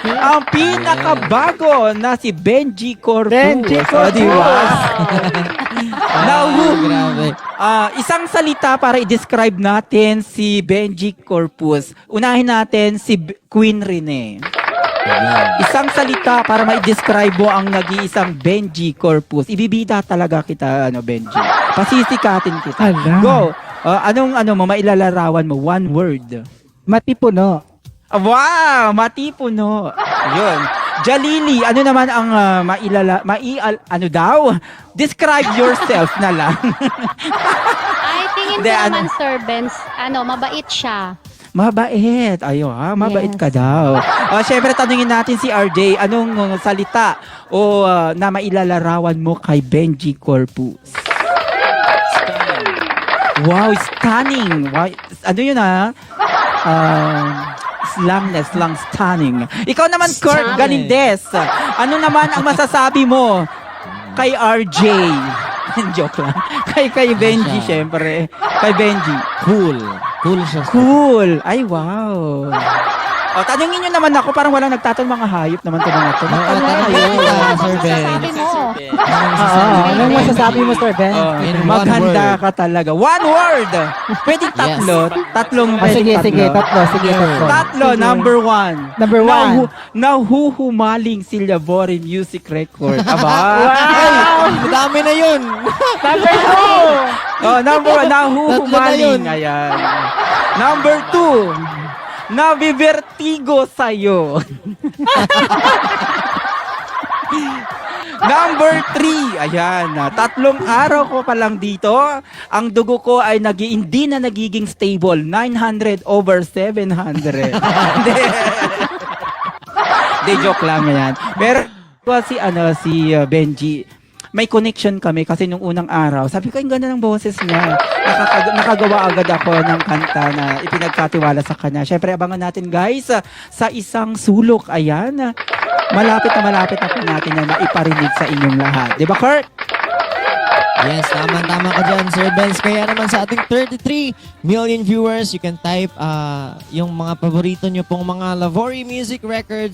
ang pinakabago na si Benji Corpus. Benji Corpus. Diba? Grabe. Isang salita para i-describe natin si Benji Corpus. Unahin natin si Queen Rene. Isang salita para ma-describe mo ang nag-iisang Benji Corpus. Ibibida talaga kita, Benji. Pasisikatin kita. Ala. Go. Anong mo, mailalarawan mo? One word. Matipuno. Wow! Matipuno. Yun. Jalili, ano naman ang ano daw? Describe yourself na lang. Ay, tingin ko Hindi, naman, Sir Benz, mabait siya. Mabait. Ayo ha, mabait ka daw. Syempre, tanungin natin si RJ, anong salita o na mailalarawan mo kay Benji Corpus? Wow, stunning. Wow, ano yun ha? Slang stunning. Ikaw naman, Kurt Stunning. Galindes. Ano naman ang masasabi mo kay RJ? Joke lang. Kay Benji, syempre. Kay Benji. Cool. Cool siya. Cool. Ay, wow. Tanungin nyo naman ako, parang walang nagtatanong, mga hayop naman ito mga ito. Sir Ben. Sabi mo. Anong masasabi mo, Sir Ben? In one Maghanda word. ka talaga. One word! Pwedeng tatlo. Tatlong Sige, tatlo. Tatlo, number one. Number one. Nahuhumaling si Labori Music Record. Aba? Madami na yun. Number two. Number one, nahuhumaling. Tatlo na yun. Ayan. Number two, nabivertigo sa'yo. Number 3, ayan, 3 araw ko pa lang dito, ang dugo ko ay hindi na nagiging stable, 900 over 700. Hindi, joke lang yan. Pero si Benji, may connection kami kasi nung unang araw, sabi ko, ang ganda ng boses niya. Nakagawa agad ako ng kanta na ipinagkatiwala sa kanya. Syempre, abangan natin guys, sa isang sulok, ayan, malapit na po natin na maiparinig sa inyong lahat. Di ba, Kurt? Yes, tama ka dyan, Sir Benz. Kaya naman sa ating 33 million viewers, you can type yung mga paborito nyo pong mga Lavori Music Records